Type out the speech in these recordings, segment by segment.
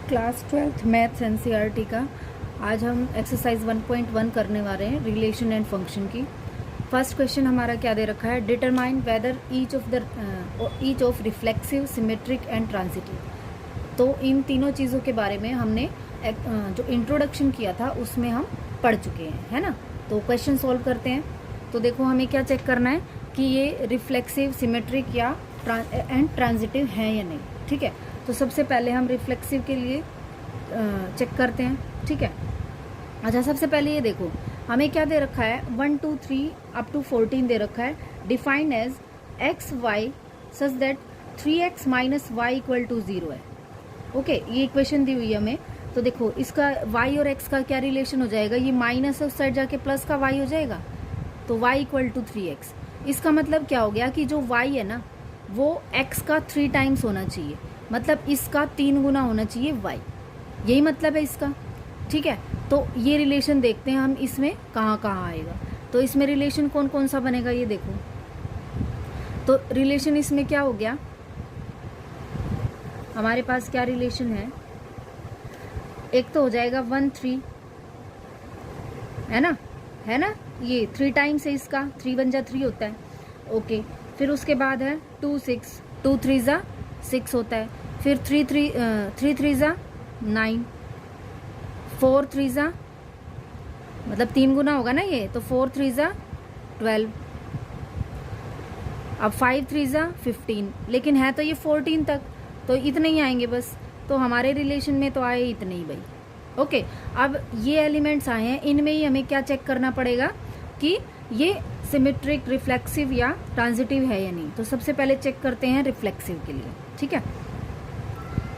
Class 12th maths NCERT का आज हम एक्सरसाइज 1.1 करने वाले हैं रिलेशन एंड फंक्शन की। फर्स्ट क्वेश्चन हमारा क्या दे रखा है, determine whether each of reflexive, symmetric and transitive. तो इन तीनों चीज़ों के बारे में हमने जो इंट्रोडक्शन किया था उसमें हम पढ़ चुके हैं, है ना। तो क्वेश्चन सॉल्व करते हैं। तो देखो हमें क्या चेक करना है कि ये रिफ्लेक्सिव, सिमेट्रिक या एंड ट्रांजिटिव है या नहीं। ठीक है, तो सबसे पहले हम रिफ्लेक्सिव के लिए चेक करते हैं। ठीक है, अच्छा सबसे पहले ये देखो हमें क्या दे रखा है, 1 2 3 अप टू 14 दे रखा है। Define as X Y such that 3x minus Y equal to 0 है। ओके, ये इक्वेशन दी हुई है हमें। तो देखो इसका y और x का क्या रिलेशन हो जाएगा, ये माइनस है उस साइड जाके प्लस का y हो जाएगा, तो y इक्वल टू 3x। इसका मतलब क्या हो गया कि जो y है ना वो x का 3 टाइम्स होना चाहिए, मतलब इसका 3 गुना होना चाहिए y, यही मतलब है इसका। ठीक है, तो ये रिलेशन देखते हैं हम इसमें कहाँ कहाँ आएगा। तो इसमें रिलेशन कौन कौन सा बनेगा ये देखो। तो रिलेशन इसमें क्या हो गया, हमारे पास क्या रिलेशन है, एक तो हो जाएगा 1 3, है ना, ये 3 टाइम्स है इसका, 3 1 जा 3 होता है। ओके, फिर उसके बाद है 2 6, 2 3 जा 6 होता है। फिर 3 3 जा 9, 4 3 जा मतलब 3 गुना होगा ना ये, तो 4 3 जा 12, अब 5 3 जा 15, लेकिन है तो ये 14 तक, तो इतने ही आएंगे बस। तो हमारे रिलेशन में तो आए इतने ही भाई। ओके, अब ये एलिमेंट्स आए हैं, इनमें ही हमें क्या चेक करना पड़ेगा कि ये सिमेट्रिक, रिफ्लेक्सिव या ट्रांजिटिव है या नहीं। तो सबसे पहले चेक करते हैं रिफ्लेक्सिव के लिए। ठीक है,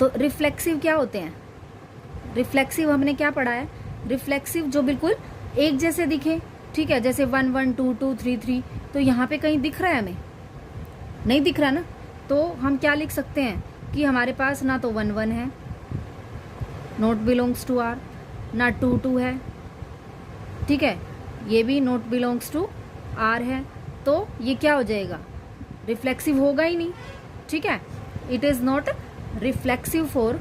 तो रिफ्लेक्सिव क्या होते हैं, रिफ्लेक्सिव हमने क्या पढ़ा है, रिफ्लेक्सिव जो बिल्कुल एक जैसे दिखे। ठीक है, जैसे 1 1 2 2 3 3, तो यहाँ पे कहीं दिख रहा है, हमें नहीं दिख रहा ना, तो हम क्या लिख सकते हैं कि हमारे पास ना तो 1 1 है, नॉट बिलोंग्स टू आर, ना 2 2 है। ठीक है, ये भी नॉट बिलोंग्स टू आर है, तो ये क्या हो जाएगा, रिफ्लेक्सिव होगा ही नहीं। ठीक है, it is not reflexive for,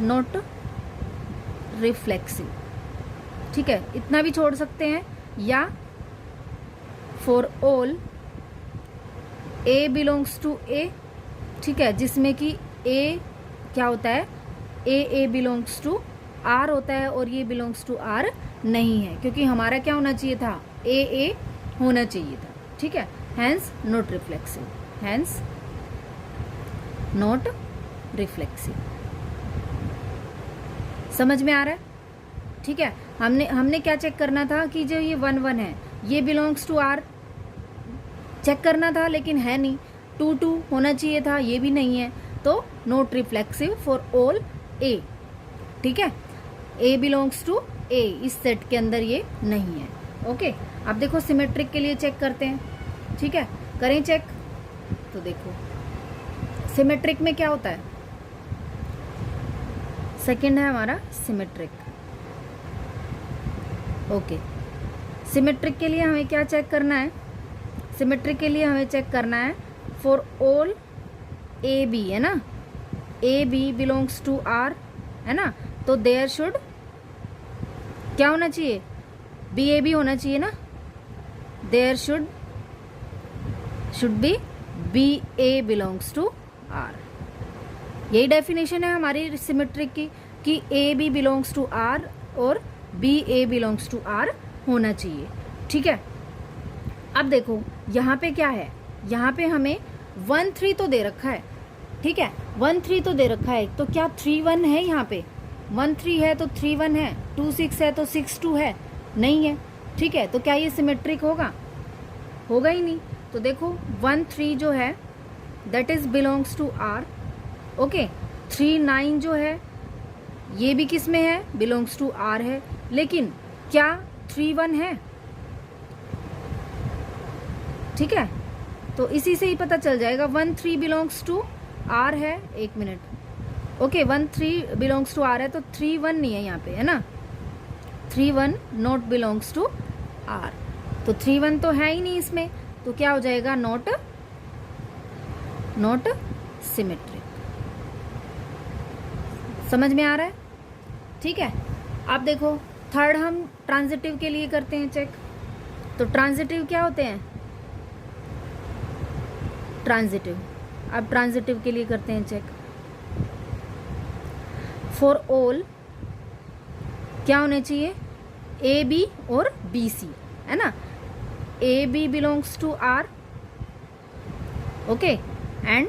not reflexive. ठीक है, इतना भी छोड़ सकते हैं, या for all A belongs to A. ठीक है, जिसमें कि ए क्या होता है, ए बिलोंग्स टू आर होता है और ये बिलोंग्स टू आर नहीं है, क्योंकि हमारा क्या होना चाहिए था, ए होना चाहिए था। ठीक है, hence not reflexive, hence not reflexive. समझ में आ रहा है। ठीक है, हमने क्या चेक करना था कि जो ये 1 1 है ये बिलोंग्स टू आर चेक करना था, लेकिन है नहीं। 2 2 होना चाहिए था, ये भी नहीं है, तो नॉट रिफ्लेक्सिव फॉर ऑल ए। ठीक है, ए बिलोंग्स टू ए, इस सेट के अंदर ये नहीं है। ओके, अब देखो सिमेट्रिक के लिए चेक करते हैं। ठीक है, करें चेक। तो देखो सिमेट्रिक में क्या होता है, सेकंड है हमारा सिमेट्रिक। ओके, सिमेट्रिक के लिए हमें क्या चेक करना है, सिमेट्रिक के लिए हमें चेक करना है फॉर ऑल ए बी, है ना, A B belongs to R, है ना, तो देयर शुड क्या होना चाहिए, बी ए बी होना चाहिए ना, there should be A belongs to R. यही डेफिनेशन है हमारी सिमेट्रिक की कि A B belongs to R और B A belongs to R होना चाहिए। ठीक है, अब देखो यहाँ पे क्या है, यहाँ पे हमें 1 3 तो दे रखा है। ठीक है, 1 3 तो दे रखा है, तो क्या 3 1 है, यहाँ पे 1 3 है तो 3 1 है, 2 6 है तो 6 2 है, नहीं है। ठीक है, तो क्या ये सिमेट्रिक होगा, होगा ही नहीं। तो देखो 1 3 जो है that is belongs to R. Okay, 3 9 जो है ये भी किस में है, बिलोंग्स टू आर है, लेकिन क्या 3 1 है। ठीक है, तो इसी से ही पता चल जाएगा 1 3 बिलोंग्स टू आर है। एक मिनट, ओके 1 3 बिलोंग्स टू आर है, तो 3 1 नहीं है यहाँ पे, है ना, 3 1 नॉट बिलोंग्स टू आर, तो 3 1 तो है ही नहीं इसमें, तो क्या हो जाएगा, नॉट सिमेट्रिक। समझ में आ रहा है? ठीक है, अब देखो थर्ड हम ट्रांजिटिव के लिए करते हैं चेक। तो ट्रांजिटिव क्या होते हैं? ट्रांजिटिव, अब ट्रांजिटिव के लिए करते हैं चेक। फॉर ऑल क्या होने चाहिए? ए बी और बी सी, है ना? A B belongs to R, okay, and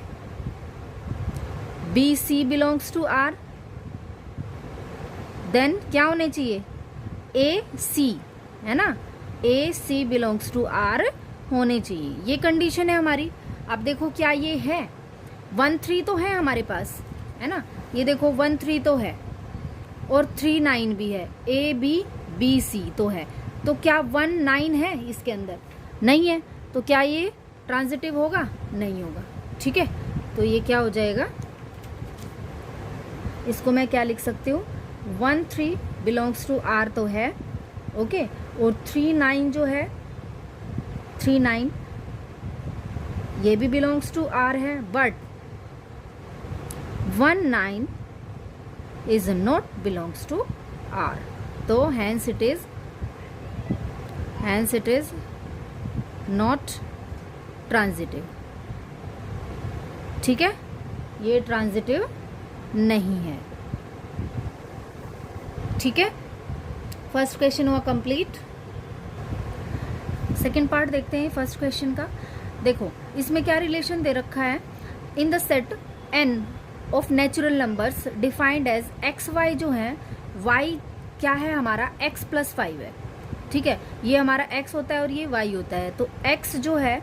B C belongs to R. Then क्या होने चाहिए? ए सी, है ना? A C belongs to R होने चाहिए, ये कंडीशन है हमारी। अब देखो क्या ये है? 1 3 तो है हमारे पास, है ना? ये देखो 1 3 तो है और 3 9 भी है, ए बी बी सी तो है। तो क्या 1 9 है इसके अंदर? नहीं है। तो क्या ये ट्रांजिटिव होगा? नहीं होगा। ठीक है, तो ये क्या हो जाएगा? इसको मैं क्या लिख सकती हूँ? 1 3 बिलोंग्स टू आर तो है, ओके, और 3 9 जो है, 3 9 ये भी बिलोंग्स टू आर है, but 1 9 is not belongs to R. तो hence it is not transitive. ठीक है, ये ट्रांजिटिव नहीं है। ठीक है, फर्स्ट क्वेश्चन हुआ कंप्लीट। सेकेंड पार्ट देखते हैं फर्स्ट क्वेश्चन का। देखो इसमें क्या रिलेशन दे रखा है? In the set N of natural numbers defined as X Y जो है, वाई क्या है हमारा? एक्स प्लस 5 है। ठीक है, ये हमारा एक्स होता है और ये वाई होता है। तो एक्स जो है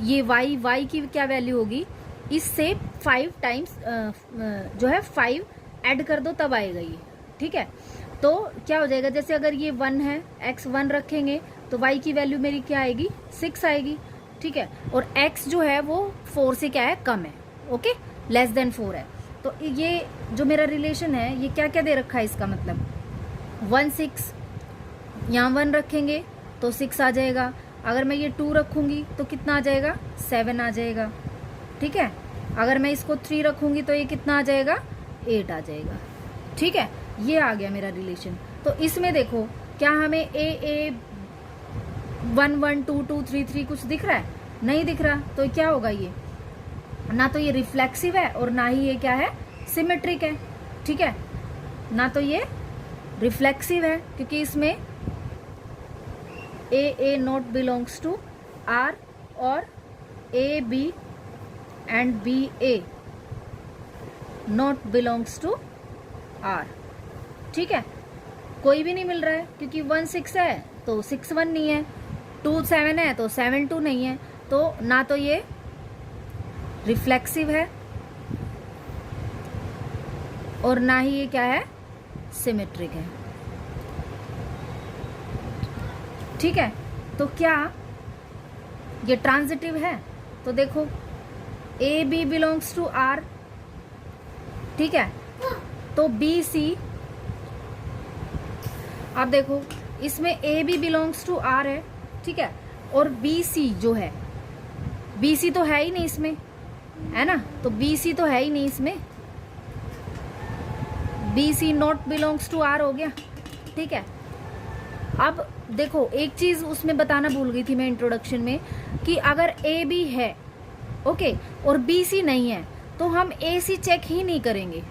ये वाई की क्या वैल्यू होगी? इससे 5 टाइम्स जो है 5 ऐड कर दो तब आएगा ये। ठीक है, तो क्या हो जाएगा? जैसे अगर ये 1 है, एक्स 1 रखेंगे तो वाई की वैल्यू मेरी क्या आएगी? 6 आएगी। ठीक है, और x जो है वो 4 से क्या है? कम है, ओके, लेस देन 4 है। तो ये जो मेरा रिलेशन है ये क्या क्या दे रखा है? इसका मतलब 1 6, यहाँ 1 रखेंगे तो 6 आ जाएगा। अगर मैं ये 2 रखूंगी तो कितना आ जाएगा? 7 आ जाएगा। ठीक है, अगर मैं इसको 3 रखूंगी तो ये कितना आ जाएगा? 8 आ जाएगा। ठीक है, ये आ गया मेरा रिलेशन। तो इसमें देखो क्या हमें ए 1 1 2 2 3 3 कुछ दिख रहा है? नहीं दिख रहा। तो क्या होगा? ये ना तो ये रिफ्लेक्सिव है और ना ही ये क्या है? सिमेट्रिक है। ठीक है, ना तो ये रिफ्लेक्सिव है क्योंकि इसमें A not belongs to R और A B and B A not belongs to R. ठीक है, कोई भी नहीं मिल रहा है क्योंकि 1 6 है तो 6 1 नहीं है, 2 7 है तो 7 2 नहीं है। तो ना तो ये रिफ्लेक्सिव है और ना ही ये क्या है? सिमेट्रिक है। ठीक है, तो क्या ये ट्रांजिटिव है? तो देखो A B belongs to R. ठीक है, तो बी सी, आप देखो इसमें A B belongs to R है। ठीक है, और बी सी जो है, बी सी तो है ही नहीं इसमें, है ना? तो बी सी तो है ही नहीं इसमें, B C not belongs to R हो गया। ठीक है, अब देखो एक चीज उसमें बताना भूल गई थी मैं इंट्रोडक्शन में कि अगर ए बी है, ओके, और बी सी नहीं है तो हम ए सी चेक ही नहीं करेंगे।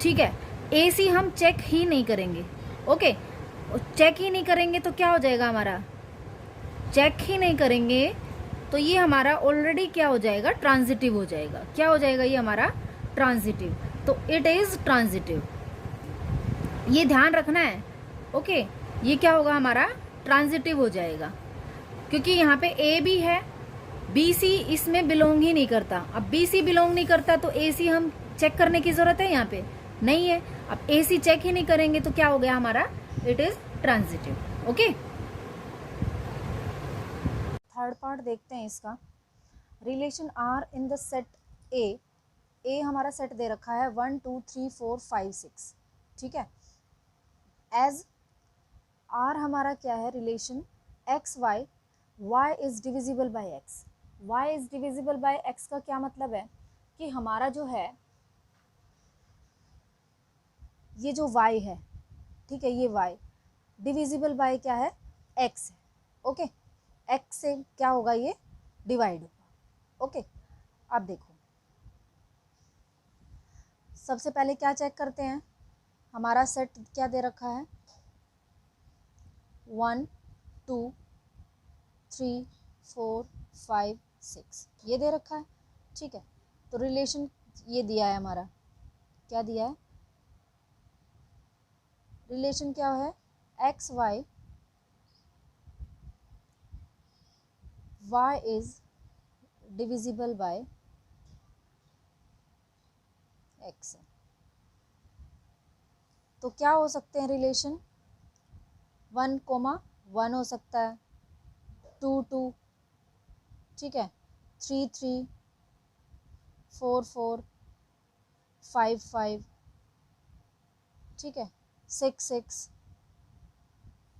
ठीक है, ए सी हम चेक ही नहीं करेंगे, ओके, चेक ही नहीं करेंगे तो क्या हो जाएगा हमारा? चेक ही नहीं करेंगे तो ये हमारा ऑलरेडी क्या हो जाएगा? ट्रांजिटिव हो जाएगा। क्या हो जाएगा ये हमारा? ट्रांजिटिव। तो इट इज ट्रांजिटिव, ये ध्यान रखना है। ओके, ये क्या होगा? हमारा ट्रांजिटिव हो जाएगा क्योंकि यहाँ पे ए भी है, बी सी इसमें बिलोंग ही नहीं करता। अब बी सी बिलोंग नहीं करता तो ए सी हम चेक करने की जरूरत है? यहाँ पे नहीं है। अब ए सी चेक ही नहीं करेंगे तो क्या हो गया हमारा? It is transitive. Okay, third part देखते हैं इसका। Relation R in the set A हमारा सेट दे रखा है 1 2 3 4 5 6। ठीक है, एज आर हमारा क्या है? Relation X Y, Y is divisible by X. वाई इज डिविजिबल बाय एक्स का क्या मतलब है? कि हमारा जो है ये जो y है, ठीक है, ये y डिविजिबल बाय क्या है, x है, ओके, x से क्या होगा, ये डिवाइड होगा, ओके। अब देखो सबसे पहले क्या चेक करते हैं, हमारा सेट क्या दे रखा है, 1 2 3 4 5 6 ये दे रखा है, ठीक है। तो रिलेशन ये दिया है हमारा, क्या दिया है, रिलेशन क्या है, X Y, y is divisible by x है। तो क्या हो सकते हैं रिलेशन, 1,1 हो सकता है, 2,2, ठीक है, 3,3, 4,4, 5,5, ठीक है, 6,6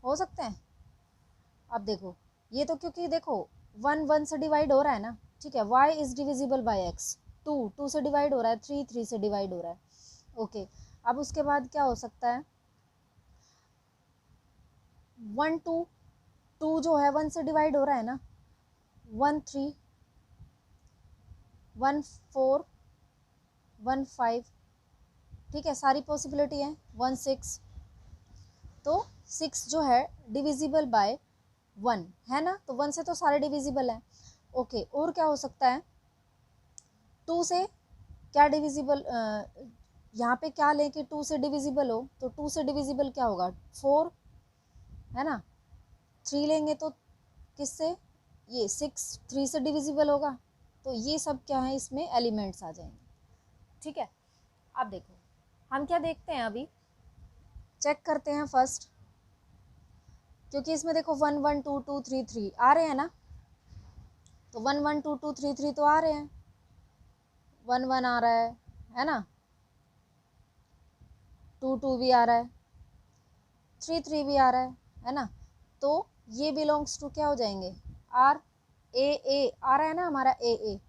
हो सकते हैं। अब देखो ये तो क्योंकि देखो 1 1 से डिवाइड हो रहा है ना, ठीक है, y is divisible by x, 2 2 से डिवाइड हो रहा है, 3 3 से डिवाइड हो रहा है, ओके। अब उसके बाद क्या हो सकता है, 1 2 2 जो है 1 से डिवाइड हो रहा है ना, 1 3 1 4 1 5, ठीक है, सारी पॉसिबिलिटी है, 1 6, तो 6 जो है डिविजिबल बाय 1 है ना, तो 1 से तो सारे डिविजिबल हैं, ओके। और क्या हो सकता है, 2 से क्या डिविजिबल, यहाँ पे क्या लें कि 2 से डिविजिबल हो, तो 2 से डिविजिबल क्या होगा, 4 है ना, 3 लेंगे तो किससे, ये 6 3 से डिविजिबल होगा, तो ये सब क्या है, इसमें एलिमेंट्स आ जाएंगे, ठीक है। अब देखो हम क्या देखते हैं, अभी चेक करते हैं फर्स्ट, क्योंकि इसमें देखो 1 1 2 2 3 3 आ रहे हैं ना, तो 1 1 2 2 3 3 तो आ रहे हैं, 1 1 आ रहा है ना, 2 2 भी आ रहा है, 3 3 भी आ रहा है ना, तो ये बिलोंग्स टू क्या हो जाएंगे, आर, ए आ रहा है ना हमारा, ए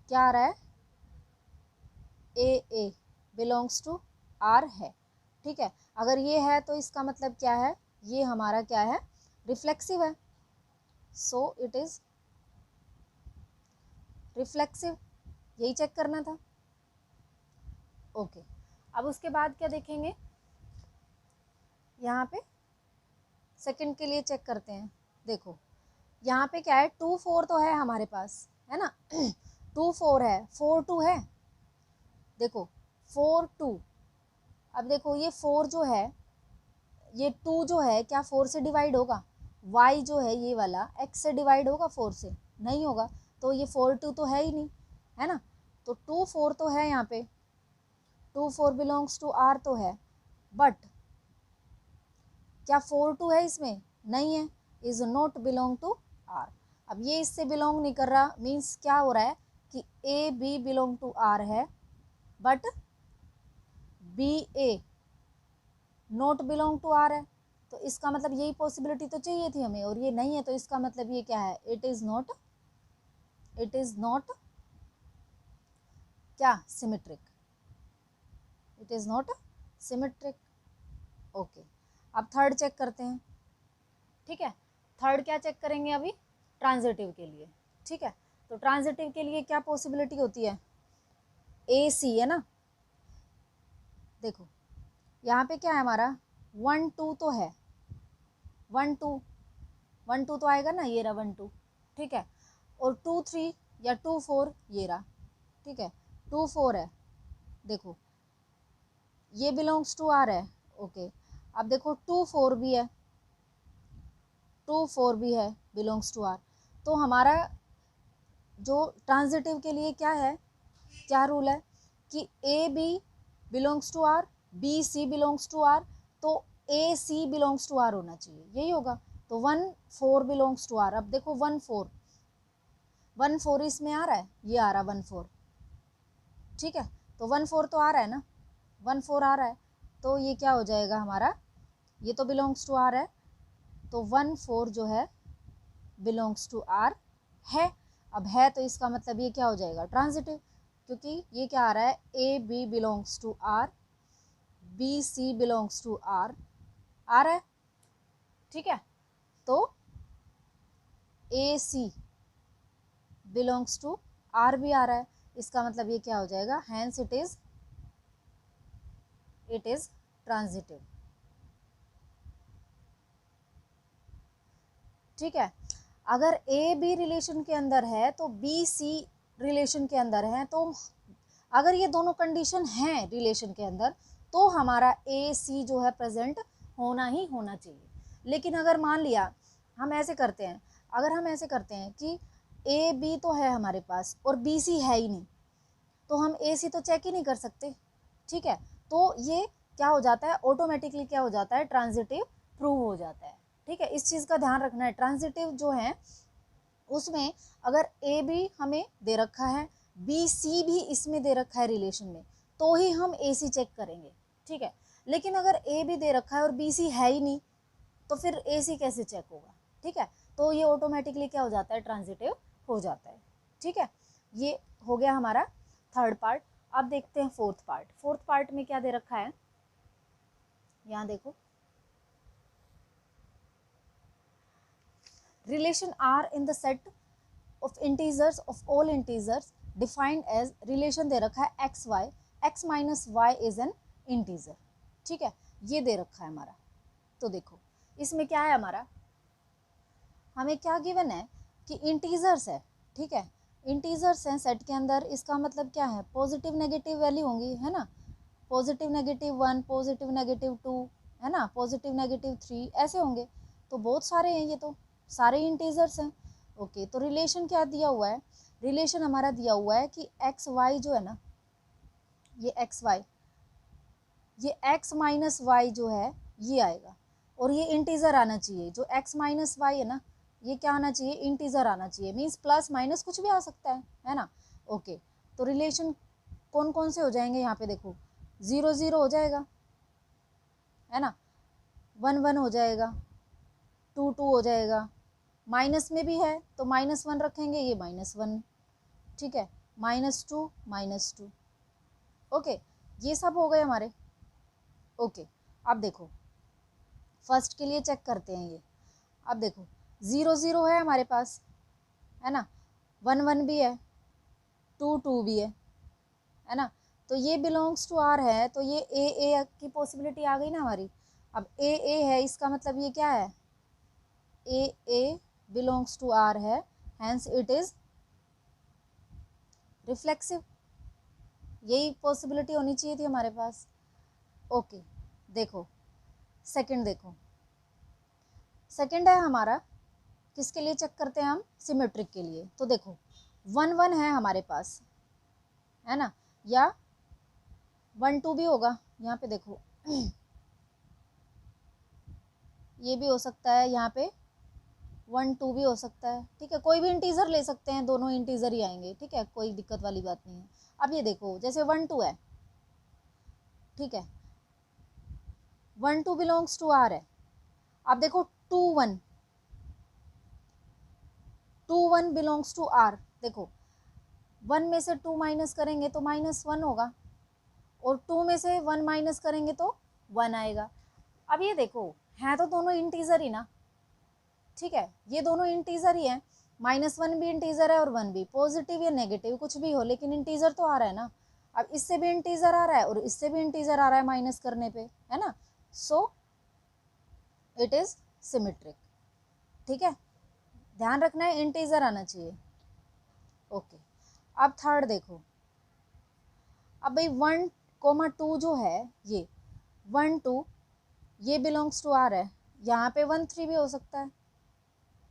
क्या आ रहा है, ए बिलोंग्स टू आर है, ठीक है। अगर ये है तो इसका मतलब क्या है, ये हमारा क्या है, रिफ्लेक्सिव है, सो इट इज रिफ्लेक्सिव, यही चेक करना था, ओके। अब उसके बाद क्या देखेंगे, यहाँ पे सेकंड के लिए चेक करते हैं, देखो यहाँ पे क्या है, 2 4 तो है हमारे पास, है ना 2 4 है, 4 2 है, देखो 4 2, अब देखो ये 4 जो है, ये 2 जो है क्या 4 से डिवाइड होगा, y जो है ये वाला x से डिवाइड होगा 4 से, नहीं होगा, तो ये 4 2 तो है ही नहीं, है ना, तो 2 4 तो है यहाँ पे, 2 4 बिलोंग्स टू r तो है, बट क्या 4 2 है इसमें, नहीं है, is not belong to r। अब ये इससे बिलोंग नहीं कर रहा, मीन्स क्या हो रहा है कि A B belong to r है, but B A not belong to R है, तो इसका मतलब यही पॉसिबिलिटी तो चाहिए थी हमें, और ये नहीं है, तो इसका मतलब ये क्या है, इट इज नॉट क्या symmetric, it is not symmetric, okay. अब थर्ड चेक करते हैं, ठीक है, थर्ड क्या चेक करेंगे अभी, ट्रांजिटिव के लिए, ठीक है। तो ट्रांजिटिव के लिए क्या पॉसिबिलिटी होती है, ए सी है ना, देखो यहाँ पे क्या है हमारा, 1 2 तो है, 1 2 1 2 तो आएगा ना, ये रहा 1 2, ठीक है, और 2 3 या 2 4 ये रहा, ठीक है, 2 4 है, देखो ये बिलोंग्स टू आर है, ओके। अब देखो 2 4 भी है, 2 4 भी है, बिलोंग्स टू आर, तो हमारा जो ट्रांजिटिव के लिए क्या है, क्या रूल है कि A B belongs to R, B C belongs to R, तो A C belongs to R होना चाहिए, यही होगा, तो 1 4 बिलोंग्स टू आर। अब देखो 1 4 इसमें आ रहा है, ये आ रहा 1 4, ठीक है, तो 1 4 तो आ रहा है ना, 1 4 आ रहा है, तो ये क्या हो जाएगा हमारा, ये तो बिलोंग्स टू आर है, तो 1 4 जो है बिलोंग्स टू आर है। अब है तो इसका मतलब ये क्या हो जाएगा, ट्रांजिटिव, क्योंकि ये क्या आ रहा है, A B belongs to R, B C belongs to R, आ रहा है, ठीक है। तो A C belongs to R भी आ रहा है, इसका मतलब ये क्या हो जाएगा, हैंस इट इज ट्रांजिटिव, ठीक है। अगर ए बी रिलेशन के अंदर है तो बी सी रिलेशन के अंदर है, तो अगर ये दोनों कंडीशन हैं रिलेशन के अंदर तो हमारा ए सी जो है प्रेजेंट होना ही होना चाहिए। लेकिन अगर मान लिया हम ऐसे करते हैं, अगर हम ऐसे करते हैं कि ए बी तो है हमारे पास और बी सी है ही नहीं, तो हम ए सी तो चेक ही नहीं कर सकते, ठीक है। तो ये क्या हो जाता है, ऑटोमेटिकली क्या हो जाता है, ट्रांजिटिव प्रूव हो जाता है, ठीक है। इस चीज़ का ध्यान रखना है, ट्रांजिटिव जो है उसमें अगर ए बी हमें दे रखा है, बी सी भी इसमें दे रखा है रिलेशन में, तो ही हम ए सी चेक करेंगे, ठीक है। लेकिन अगर ए बी दे रखा है और बी सी है ही नहीं, तो फिर ए सी कैसे चेक होगा, ठीक है। तो ये ऑटोमेटिकली क्या हो जाता है, ट्रांजिटिव हो जाता है, ठीक है। ये हो गया हमारा थर्ड पार्ट। अब देखते हैं फोर्थ पार्ट। फोर्थ पार्ट में क्या दे रखा है, यहाँ देखो, relation R in the set of integers of all integers defined as, relation दे रखा है X Y, X minus Y is an integer, ठीक है। ये दे रखा है हमारा। तो देखो इसमें क्या है हमारा, हमें क्या गिवन है कि इंटीजर्स है, ठीक है। इंटीजर्स हैं सेट के अंदर, इसका मतलब क्या है, पॉजिटिव नेगेटिव वैल्यू होंगी, है ना। पॉजिटिव नेगेटिव 1, पॉजिटिव नेगेटिव 2, है ना, पॉजिटिव नेगेटिव 3, ऐसे होंगे। तो बहुत सारे हैं, ये तो सारे इंटीजर्स हैं। ओके, तो रिलेशन क्या दिया हुआ है, रिलेशन हमारा दिया हुआ है कि एक्स वाई जो है ना, ये एक्स वाई, ये एक्स माइनस वाई जो है ये आएगा, और ये इंटीजर आना चाहिए। जो एक्स माइनस वाई है ना, ये क्या आना चाहिए, इंटीजर आना चाहिए, मीन्स प्लस माइनस कुछ भी आ सकता है ना। ओके, तो रिलेशन कौन कौन से हो जाएंगे यहाँ पे देखो, 0 0 हो जाएगा, है ना, 1 1 हो जाएगा, 2 2 हो जाएगा, माइनस में भी है तो -1 रखेंगे, ये -1, ठीक है, -2 -2। ओके, ये सब हो गए हमारे। ओके, अब देखो फर्स्ट के लिए चेक करते हैं ये। अब देखो 0 0 है हमारे पास, है ना, 1 1 भी है, 2 2 भी है ना। तो ये बिलोंग्स टू आर है, तो ये ए की पॉसिबिलिटी आ गई ना हमारी। अब ए है, इसका मतलब ये क्या है, ए बिलोंग्स टू आर है, हैंस इट इज रिफ्लेक्सिव। यही पॉसिबिलिटी होनी चाहिए थी हमारे पास। ओके, देखो सेकंड, देखो सेकंड है हमारा, किसके लिए चेक करते हैं हम, सिमेट्रिक के लिए। तो देखो 1 1 है हमारे पास, है ना, या 1 2 भी होगा, यहाँ पे देखो ये भी हो सकता है, यहाँ पे 1 2 भी हो सकता है, ठीक है। कोई भी इंटीजर ले सकते हैं, दोनों इंटीजर ही आएंगे, ठीक है, कोई दिक्कत वाली बात नहीं है। अब ये देखो जैसे 1 2 है, ठीक है, 1 2 बिलोंग्स टू आर है। अब देखो 2 1 बिलोंग्स टू आर, देखो 1 में से 2 माइनस करेंगे तो -1 होगा, और 2 में से 1 माइनस करेंगे तो 1 आएगा। अब ये देखो हैं तो दोनों इंटीजर ही ना, ठीक है, ये दोनों इंटीजर ही हैं, -1 भी इंटीजर है और 1 भी, पॉजिटिव या नेगेटिव कुछ भी हो, लेकिन इंटीजर तो आ रहा है ना। अब इससे भी इंटीजर आ रहा है और इससे भी इंटीजर आ रहा है माइनस करने पे, है ना, सो इट इज सिमेट्रिक, ठीक है। ध्यान रखना है इंटीजर आना चाहिए। ओके, अब थर्ड देखो, अब भाई 1 2 जो है, ये 1 2 ये बिलोंग्स टू आर है, यहाँ पे 1 3 भी हो सकता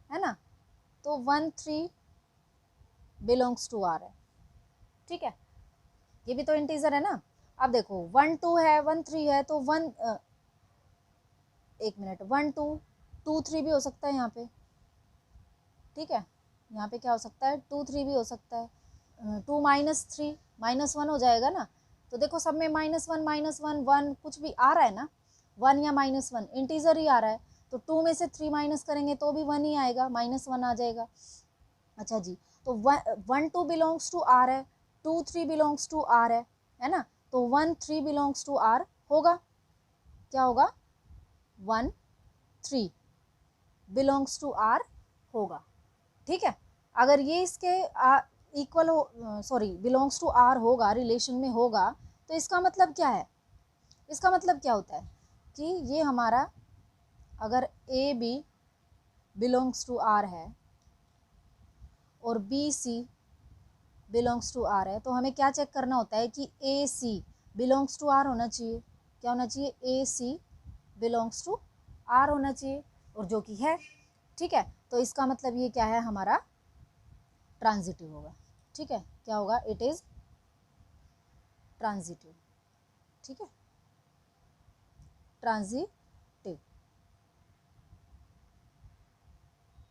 है ना, तो 1 3 बिलोंग्स टू आर है, ठीक है, ये भी तो इंटीजर है ना। अब देखो 1 2 है, 1 3 है, तो 1 2 2 3 भी हो सकता है यहाँ पे, ठीक है, यहाँ पे क्या हो सकता है, 2 3 भी हो सकता है, 2 -3 -1 हो जाएगा ना। तो देखो सब में -1 1 कुछ भी आ रहा है ना, 1 या -1 इंटीजर ही आ रहा है, तो 2 में से 3 माइनस करेंगे तो भी 1 ही आएगा, -1 आ जाएगा। अच्छा जी, तो 1 2 बिलोंग्स टू आर है, 2 3 बिलोंग्स टू आर है ना, तो 1 3 बिलोंग्स टू आर होगा, क्या होगा 1 3 बिलोंग्स टू आर होगा, ठीक है। अगर ये इसके इक्वल हो, सॉरी बिलोंग्स टू आर होगा, रिलेशन में होगा, तो इसका मतलब क्या है, इसका मतलब क्या होता है कि ये हमारा अगर A B belongs to R है और B C belongs to R है, तो हमें क्या चेक करना होता है कि A C belongs to R होना चाहिए। क्या होना चाहिए, A C belongs to R होना चाहिए, और जो कि है, ठीक है। तो इसका मतलब ये क्या है, हमारा ट्रांजिटिव होगा, ठीक है। क्या होगा, इट इज ट्रांजिटिव, ठीक है, ट्रांजिटिव,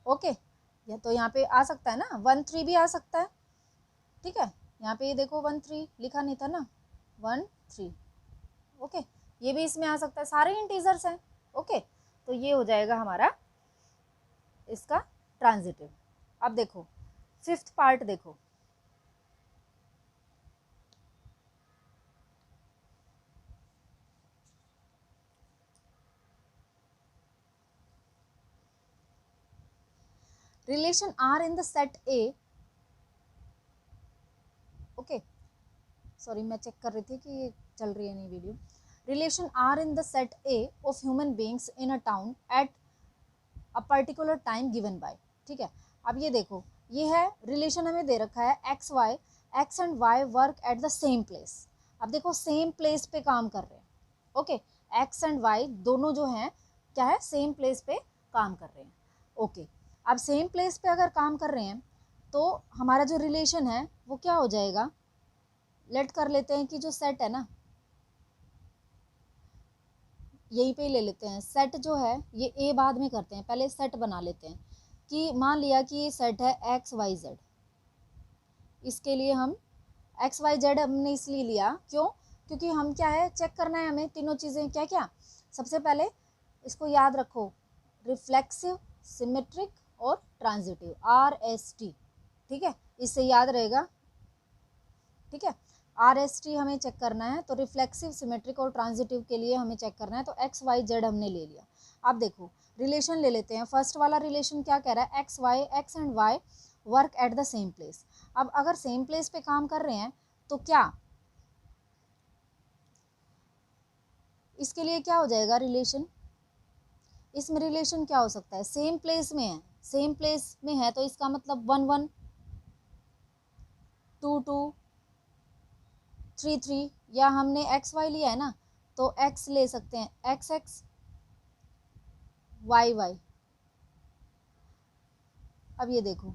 ओके। या तो यहाँ पे आ सकता है ना 1 3 भी आ सकता है, ठीक है। यहाँ पे ये देखो 1 3 लिखा नहीं था ना, 1 3, ओके। ये भी इसमें आ सकता है, सारे इंटीजर्स हैं, ओके। तो ये हो जाएगा हमारा इसका ट्रांजिटिव। अब देखो 5th पार्ट देखो, relation R in the set A, okay, sorry मैं चेक कर रही थी कि ये चल रही है नहीं video. Relation R in the set A of human beings in a town at a particular time given by, ठीक है। अब ये देखो, ये है रिलेशन हमें दे रखा है X Y, X and Y work at the same place. अब देखो सेम प्लेस पे काम कर रहे हैं, ओके। एक्स एंड वाई दोनों जो हैं क्या है, सेम प्लेस पे काम कर रहे हैं, ओके। अब सेम प्लेस पे अगर काम कर रहे हैं तो हमारा जो रिलेशन है वो क्या हो जाएगा, लेट कर लेते हैं कि जो सेट है ना, यहीं पे ही ले लेते हैं। सेट जो है ये ए बाद में करते हैं, पहले सेट बना लेते हैं कि मान लिया कि ये सेट है एक्स वाई जेड। इसके लिए हम एक्स वाई जेड हमने इसलिए लिया, क्यों, क्योंकि हम क्या है चेक करना है हमें तीनों चीज़ें, क्या क्या। सबसे पहले इसको याद रखो, रिफ्लेक्सिव, सिमेट्रिक और ट्रांजिटिव, RST, ठीक है, इससे याद रहेगा, ठीक है। RST हमें चेक करना है, तो रिफ्लेक्सिव, सिमेट्रिक और ट्रांजिटिव के लिए हमें चेक करना है, तो एक्स वाई जेड हमने ले लिया। अब देखो रिलेशन ले लेते हैं, फर्स्ट वाला रिलेशन क्या कह रहा है, X and Y work at the same place. अब अगर सेम प्लेस पे काम कर रहे हैं तो क्या, इसके लिए क्या हो जाएगा रिलेशन, इसमें रिलेशन क्या हो सकता है, सेम प्लेस में है, सेम प्लेस में है तो इसका मतलब 1 1 2 2 3 3, या हमने एक्स वाई लिया है ना तो एक्स ले सकते हैं, एक्स एक्स वाई वाई। अब ये देखो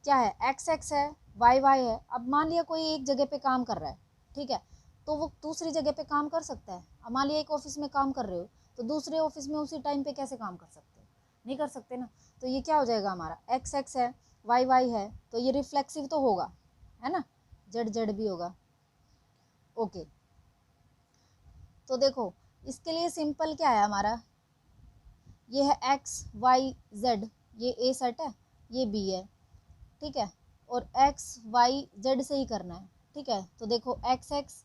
क्या है, एक्स एक्स है, वाई वाई है। अब मान लिया कोई एक जगह पे काम कर रहा है, ठीक है, तो वो दूसरी जगह पे काम कर सकता है। अब मान लिया एक ऑफिस में काम कर रहे हो तो दूसरे ऑफिस में उसी टाइम पे कैसे काम कर सकते हो, नहीं कर सकते ना। तो ये क्या हो जाएगा हमारा, एक्स एक्स है, वाई वाई है, तो ये रिफ्लेक्सिव तो होगा, है ना, जेड जेड भी होगा, ओके। तो देखो इसके लिए सिंपल क्या है हमारा, ये है एक्स वाई जेड, ये ए सेट है, ये बी है, ठीक है, और एक्स वाई जेड से ही करना है, ठीक है। तो देखो X X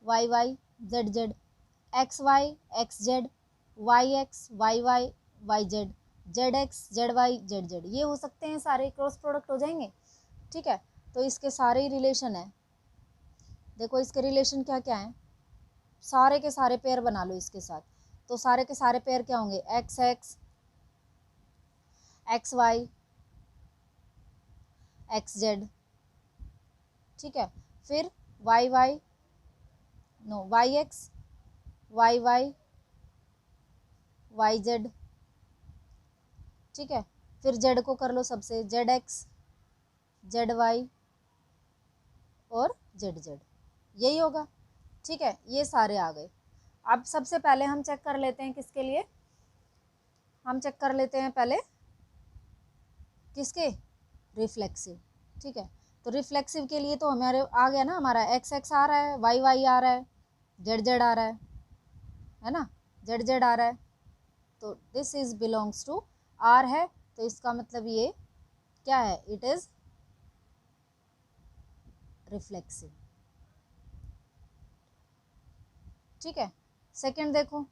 Y Y Z Z, X Z, Y Y Y Z, Z X Z Y Z Z, ये हो सकते हैं सारे, क्रॉस प्रोडक्ट हो जाएंगे, ठीक है। तो इसके सारे ही रिलेशन है, देखो इसके रिलेशन क्या क्या हैं, सारे के सारे पेयर बना लो इसके साथ, तो सारे के सारे पेयर क्या होंगे, X X, X Y, X Z, ठीक है। फिर Y Y, no Y X, Y Y Y Z, ठीक है। फिर जेड को कर लो सबसे, जेड एक्स, जेड वाई और जेड जेड, यही होगा, ठीक है। ये सारे आ गए। अब सबसे पहले हम चेक कर लेते हैं किसके लिए, हम चेक कर लेते हैं पहले किसके, रिफ्लेक्सिव, ठीक है। तो रिफ्लेक्सिव के लिए तो हमारे आ गया ना, हमारा एक्स एक्स आ रहा है, वाई वाई आ रहा है, जेड जेड आ रहा है ना, जेड जेड आ रहा है, तो this is belongs to R है, तो इसका मतलब ये क्या है, इट इज रिफ्लेक्सिव, ठीक है। सेकंड देखो,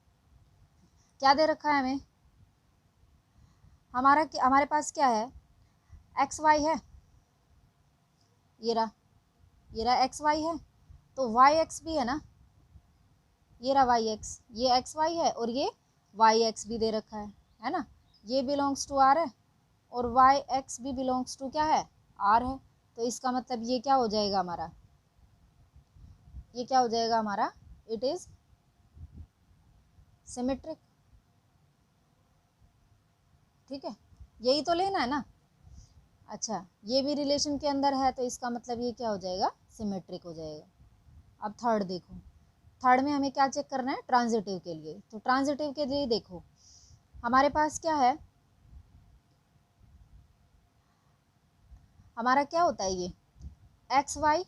क्या दे रखा है हमें, हमारे पास क्या है, एक्स वाई है, ये रहा एक्स वाई है, तो वाई एक्स भी है ना, ये रहा वाई एक्स, ये एक्स वाई है और ये वाई एक्स भी दे रखा है ना, ये बिलोंग्स टू आर है और वाई एक्स भी बिलोंग्स टू क्या है, आर है। तो इसका मतलब ये क्या हो जाएगा हमारा, ये क्या हो जाएगा हमारा, इट इज सिमेट्रिक। ठीक है, यही तो लेना है ना। अच्छा, ये भी रिलेशन के अंदर है तो इसका मतलब ये क्या हो जाएगा, सिमेट्रिक हो जाएगा। अब थर्ड देखो, थर्ड में हमें क्या चेक करना है, ट्रांजिटिव के लिए। तो ट्रांजिटिव के लिए देखो हमारे पास क्या है, हमारा क्या होता है, ये एक्स वाई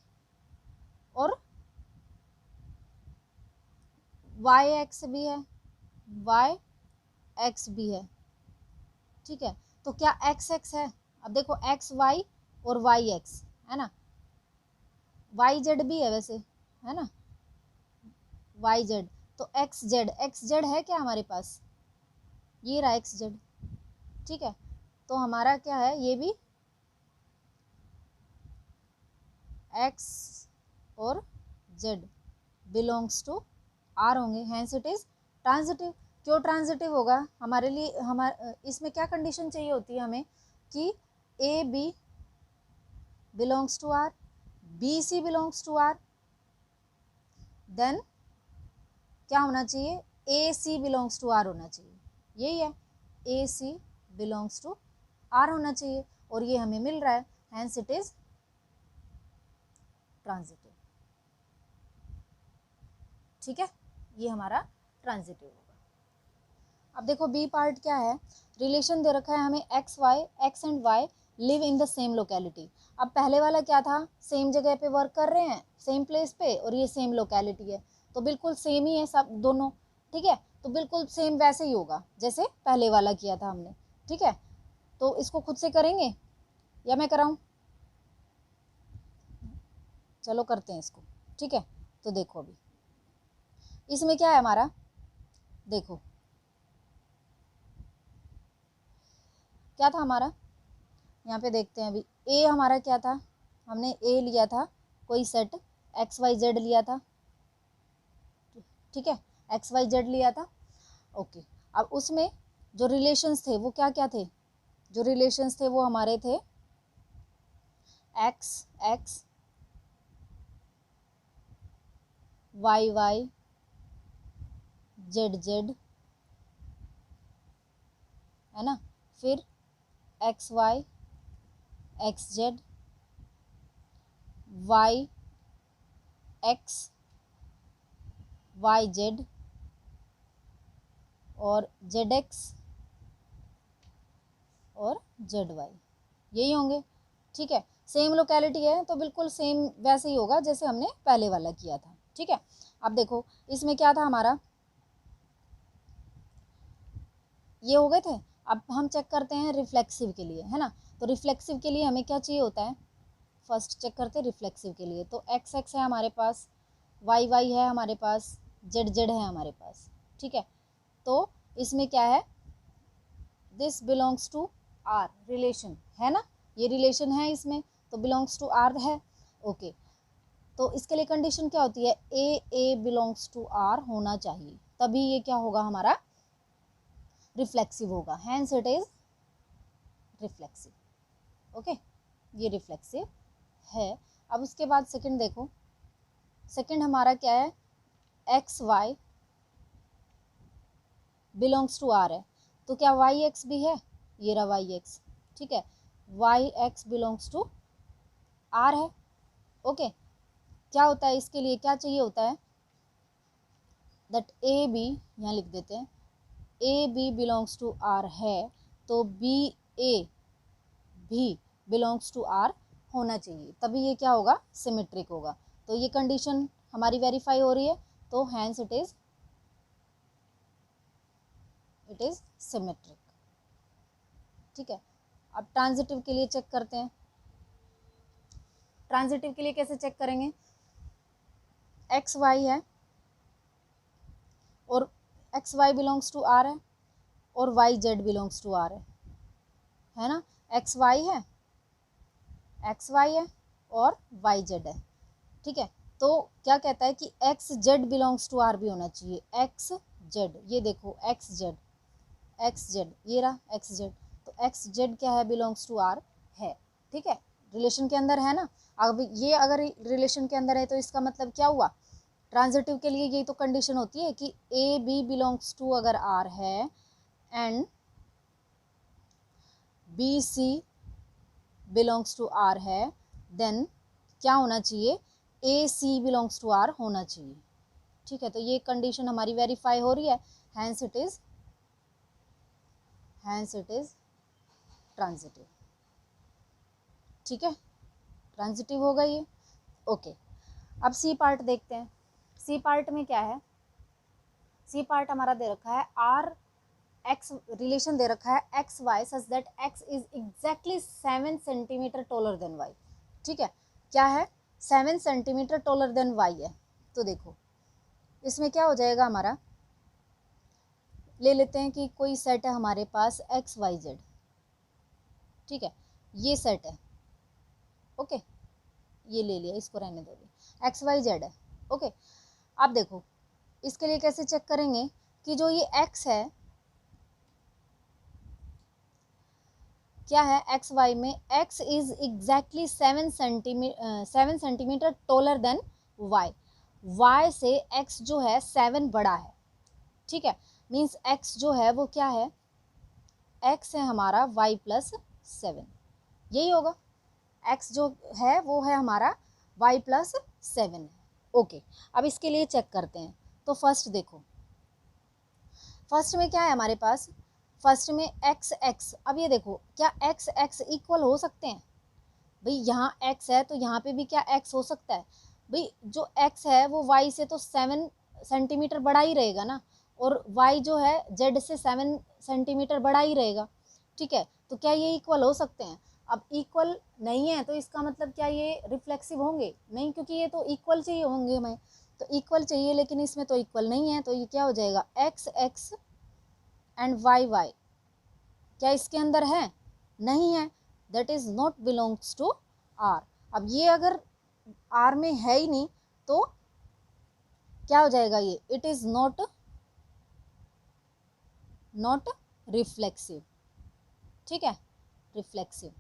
और वाई एक्स भी है, वाई एक्स भी है। ठीक है, तो क्या एक्स एक्स है, अब देखो एक्स वाई और वाई एक्स है ना, वाई जेड भी है वैसे, है ना, वाई जेड, तो एक्स जेड है क्या हमारे पास, ये रहा एक्स जेड। ठीक है, तो हमारा क्या है, ये भी एक्स और जेड बिलोंग्स टू आर होंगे, हैंस इट इज ट्रांजिटिव। क्यों ट्रांजिटिव होगा, हमारे लिए इसमें क्या कंडीशन चाहिए होती है हमें, कि A B belongs to R, B C belongs to R, then क्या होना चाहिए, A C belongs to R होना चाहिए, यही है, A C belongs to R होना चाहिए और ये हमें मिल रहा है, हैंस इट इज ट्रांजिटिव। ठीक है, ये हमारा ट्रांजिटिव होगा। अब देखो बी पार्ट क्या है, रिलेशन दे रखा है हमें X and Y live in the same locality. अब पहले वाला क्या था, सेम जगह पे वर्क कर रहे हैं, सेम प्लेस पे, और ये सेम लोकेलिटी है, तो बिल्कुल सेम ही है सब दोनों। ठीक है, तो बिल्कुल सेम वैसे ही होगा जैसे पहले वाला किया था हमने। ठीक है, तो इसको खुद से करेंगे या मैं कराऊं, चलो करते हैं इसको। ठीक है, तो देखो अभी इसमें क्या है हमारा, देखो क्या था हमारा, यहाँ पे देखते हैं अभी, ए हमारा क्या था, हमने ए लिया था, कोई सेट एक्स वाई जेड लिया था। ठीक है, एक्स वाई जेड लिया था। ओके, अब उसमें जो रिलेशंस थे वो क्या क्या थे, जो रिलेशंस थे वो हमारे थे X X, Y Y, Z Z, है ना, फिर X Y, X Z, Y X, Y Z और जेड एक्स और जेड वाई, यही होंगे। ठीक है, सेम लोकेलिटी है तो बिल्कुल सेम वैसे ही होगा जैसे हमने पहले वाला किया था। ठीक है, अब देखो इसमें क्या था हमारा, ये हो गए थे। अब हम चेक करते हैं रिफ्लेक्सिव के लिए, है ना, तो रिफ्लेक्सिव के लिए हमें क्या चाहिए होता है, फर्स्ट चेक करते हैं रिफ्लेक्सिव के लिए। तो एक्स एक्स है हमारे पास, वाई वाई है हमारे पास, जेड जेड है हमारे पास। ठीक है, तो इसमें क्या है, this belongs to R, relation है ना, ये रिलेशन है इसमें, तो बिलोंग्स टू आर है। ओके, तो इसके लिए कंडीशन क्या होती है, ए बिलोंग्स टू आर होना चाहिए, तभी ये क्या होगा हमारा, रिफ्लेक्सिव होगा, hence it is reflexive. Okay, ये रिफ्लेक्सिव है। अब उसके बाद सेकंड देखो, सेकंड हमारा क्या है, X Y belongs to R है, तो क्या वाई एक्स भी है, ये रहा वाई एक्स। ठीक है, Y X belongs to R है। ओके, क्या होता है इसके लिए, क्या चाहिए होता है, दैट ए बी, यहाँ लिख देते हैं, A B belongs to R है, तो बी ए भी बिलोंग्स टू आर होना चाहिए, तभी ये क्या होगा, सिमेट्रिक होगा। तो ये कंडीशन हमारी वेरीफाई हो रही है, तो hence it is symmetric. It है, अब ट्रांजिटिव के लिए चेक करते हैं। ट्रांजिटिव के लिए कैसे चेक करेंगे, एक्स वाई है और X Y belongs to R है और Y Z belongs to R है ना, एक्स वाई है, एक्स वाई है और वाई जेड है, ठीक है। तो क्या कहता है कि X Z belongs to R भी होना चाहिए, एक्स जेड, ये देखो एक्स जेड, एक्स जेड, ये रहा एक्स जेड, तो एक्स जेड क्या है, बिलोंग्स टू आर है, ठीक है, रिलेशन के अंदर है ना। अब ये अगर रिलेशन के अंदर है तो इसका मतलब क्या हुआ, ट्रांजिटिव के लिए यही तो कंडीशन होती है कि ए बी बिलोंग्स टू अगर आर है and B C belongs to R है, देन क्या होना चाहिए, A C belongs to R होना चाहिए, ठीक है। तो ये कंडीशन हमारी वेरीफाई हो रही है, हैंस इट इज ट्रांजिटिव, ठीक है, ट्रांजिटिव होगा ये, ओके। अब सी पार्ट देखते हैं, सी पार्ट में क्या है, सी पार्ट हमारा दे रखा है आर एक्स, रिलेशन दे रखा है X Y such that X is exactly 7 centimetre taller than Y, ठीक है, क्या है 7 सेंटीमीटर टॉलर देन वाई है। तो देखो इसमें क्या हो जाएगा हमारा, ले लेते हैं कि कोई सेट है हमारे पास एक्स वाई जेड, ठीक है, ये सेट है, ओके, ये ले लिया, इसको रहने दो, एक्स वाई जेड है, ओके। अब देखो इसके लिए कैसे चेक करेंगे कि जो ये एक्स है, क्या है एक्स वाई में, X is exactly 7 centimetre taller than Y, Y से एक्स जो है 7 बड़ा है, ठीक है, मीन्स एक्स जो है वो क्या है, एक्स है हमारा वाई प्लस 7, यही होगा, एक्स जो है वो है हमारा वाई प्लस 7 है, ओके। अब इसके लिए चेक करते हैं, तो फर्स्ट देखो, फर्स्ट में क्या है हमारे पास, फर्स्ट में एक्स एक्स, अब ये देखो क्या एक्स एक्स इक्वल हो सकते हैं, भाई यहाँ एक्स है तो यहाँ पे भी क्या एक्स हो सकता है, भाई जो एक्स है वो वाई से तो 7 सेंटीमीटर बड़ा ही रहेगा ना, और वाई जो है जेड से 7 सेंटीमीटर बड़ा ही रहेगा, ठीक है, तो क्या ये इक्वल हो सकते हैं, अब इक्वल नहीं है तो इसका मतलब क्या ये रिफ्लेक्सिव होंगे, नहीं, क्योंकि ये तो इक्वल चाहिए होंगे हमें, तो इक्वल चाहिए, लेकिन इसमें तो इक्वल नहीं है, तो ये क्या हो जाएगा X X and Y Y, क्या इसके अंदर है, नहीं है, that is not belongs to R. अब ये अगर आर में है ही नहीं तो क्या हो जाएगा, ये इट इज नॉट रिफ्लेक्सिव, ठीक है, रिफ्लेक्सिव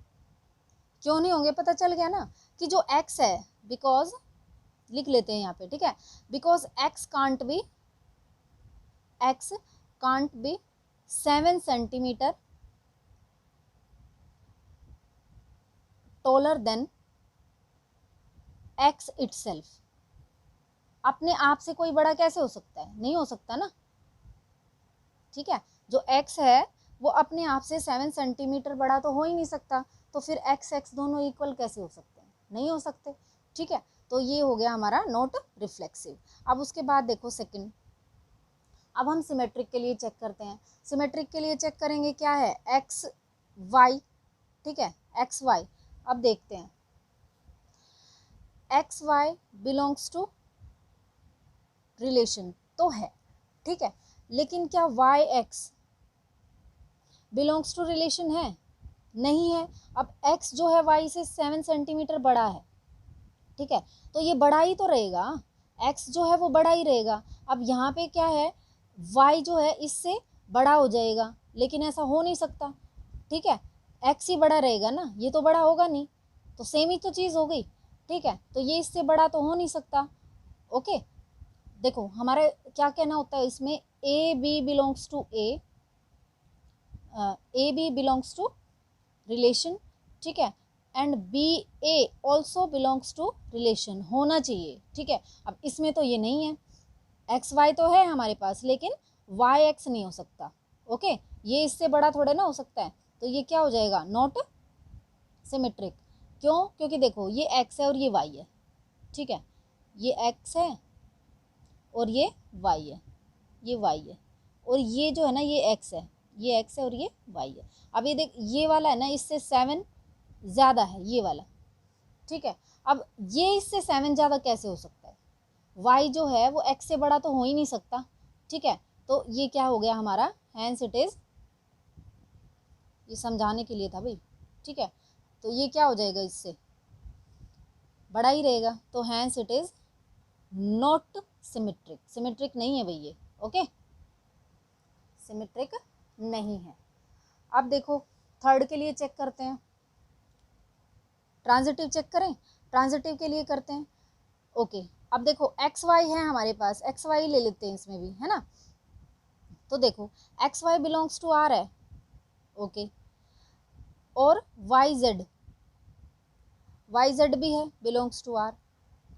क्यों नहीं होंगे, पता चल गया ना कि जो x है, बिकॉज लिख लेते हैं यहाँ पे, ठीक है, because x can't be 7 centimetre taller then x itself, अपने आप से कोई बड़ा कैसे हो सकता है, नहीं हो सकता ना, ठीक है, जो x है वो अपने आप से 7 सेंटीमीटर बड़ा तो हो ही नहीं सकता, तो फिर x x दोनों इक्वल कैसे हो सकते हैं, नहीं हो सकते, ठीक है, तो ये हो गया हमारा नॉट रिफ्लेक्सिव। अब उसके बाद देखो सेकंड, अब हम सिमेट्रिक के लिए चेक करते हैं, सिमेट्रिक के लिए चेक करेंगे क्या है एक्स वाई, ठीक है, एक्स वाई, अब देखते हैं X Y belongs to relation तो है, ठीक है, लेकिन क्या Y X belongs to relation है, नहीं है। अब x जो है y से 7 सेंटीमीटर बड़ा है, ठीक है, तो ये बड़ा ही तो रहेगा, x जो है वो बड़ा ही रहेगा। अब यहाँ पे क्या है, y जो है इससे बड़ा हो जाएगा, लेकिन ऐसा हो नहीं सकता, ठीक है, x ही बड़ा रहेगा ना, ये तो बड़ा होगा नहीं, तो सेम ही तो चीज़ हो गई, ठीक है, तो ये इससे बड़ा तो हो नहीं सकता, ओके। देखो हमारा क्या कहना होता है इसमें, A B belongs to A B belongs to relation, ठीक है, and B A also belongs to relation होना चाहिए, ठीक है। अब इसमें तो ये नहीं है, एक्स वाई तो है हमारे पास, लेकिन वाई एक्स नहीं हो सकता, ओके, ये इससे बड़ा थोड़े ना हो सकता है, तो ये क्या हो जाएगा, नॉट सिमेट्रिक, क्यों, क्योंकि देखो ये एक्स है और ये वाई है, ठीक है, ये एक्स है और ये वाई है, ये वाई है, और ये जो है ना ये एक्स है, ये एक्स है और ये वाई है। अब ये देख ये वाला है ना इससे 7 ज़्यादा है ये वाला, ठीक है, अब ये इससे 7 ज़्यादा कैसे हो सकता है, y जो है वो x से बड़ा तो हो ही नहीं सकता, ठीक है, तो ये क्या हो गया हमारा, हैंस इट इज, ये समझाने के लिए था भाई, ठीक है। तो ये क्या हो जाएगा, इससे बड़ा ही रहेगा, तो hence it is not symmetric, symmetric नहीं है भाई ये, ओके, सिमेट्रिक नहीं है। अब देखो थर्ड के लिए चेक करते हैं, ट्रांजिटिव चेक करें, ट्रांजिटिव के लिए करते हैं, ओके। अब देखो एक्स वाई है हमारे पास, एक्स वाई ले लेते हैं इसमें भी, है ना। तो देखो X Y belongs to R है, ओके, और वाई जेड भी है, बिलोंग्स टू आर,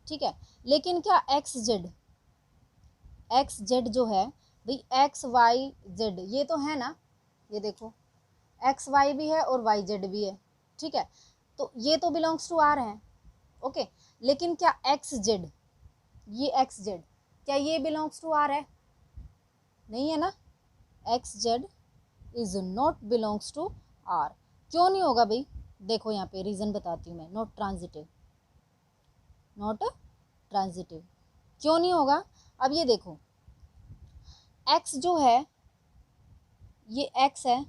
ठीक है। लेकिन क्या एक्स जेड जो है भाई, एक्स वाई जेड ये तो है ना, ये देखो एक्स वाई भी है और वाई जेड भी है, ठीक है। तो ये तो बिलोंग्स टू आर है, ओके। लेकिन क्या एक्स जेड, ये एक्स जेड क्या ये बिलोंग्स टू आर है, नहीं है ना, X Z is not belongs to R. क्यों नहीं होगा भाई, देखो यहाँ पे रीजन बताती हूँ मैं, नॉट ट्रांजिटिव, नॉट ट्रांजिटिव क्यों नहीं होगा। अब ये देखो x जो है, ये x है,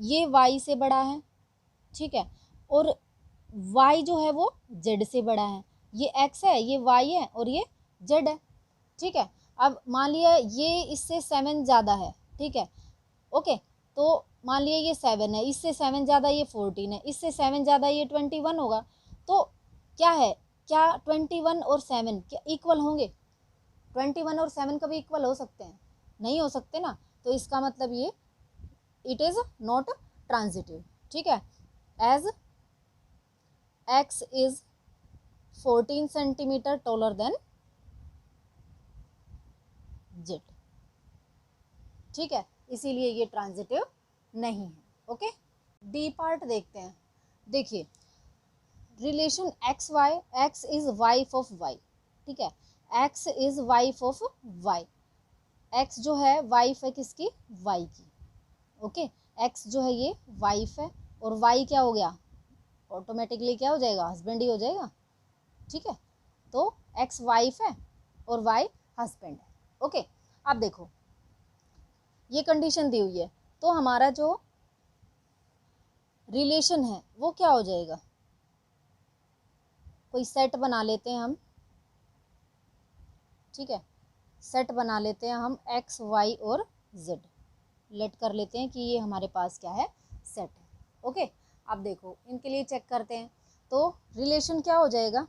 ये y से बड़ा है, ठीक है, और y जो है वो z से बड़ा है, ये x है, ये y है और ये z है, ठीक है। अब मान लिया ये इससे 7 ज़्यादा है, ठीक है, ओके। तो मान लिया ये 7 है, इससे 7 ज़्यादा ये 14 है, इससे 7 ज़्यादा ये 21 होगा। तो क्या है, क्या 21 और 7 क्या इक्वल होंगे, 21 और 7 कभी इक्वल हो सकते हैं, नहीं हो सकते ना। तो इसका मतलब ये इट इज़ नॉट ट्रांजिटिव, ठीक है। As x is 14 centimetre taller than z, ठीक है, इसीलिए ये ट्रांजिटिव नहीं है, ओके। डी पार्ट देखते हैं, देखिए relation X Y, X is wife of Y, ठीक है, X is wife of Y, X जो है वाइफ है किसकी, वाई की, ओके। एक्स जो है ये वाइफ है और वाई क्या हो गया, ऑटोमेटिकली क्या हो जाएगा, हस्बैंड ही हो जाएगा, ठीक है। तो एक्स वाइफ है और वाई हस्बैंड है, ओके। अब देखो ये कंडीशन दी हुई है, तो हमारा जो रिलेशन है वो क्या हो जाएगा, कोई सेट बना लेते हैं हम, ठीक है, सेट बना लेते हैं हम एक्स वाई और जेड, लेट कर लेते हैं कि ये हमारे पास क्या है, सेट है, ओके। अब देखो इनके लिए चेक करते हैं, तो रिलेशन क्या हो जाएगा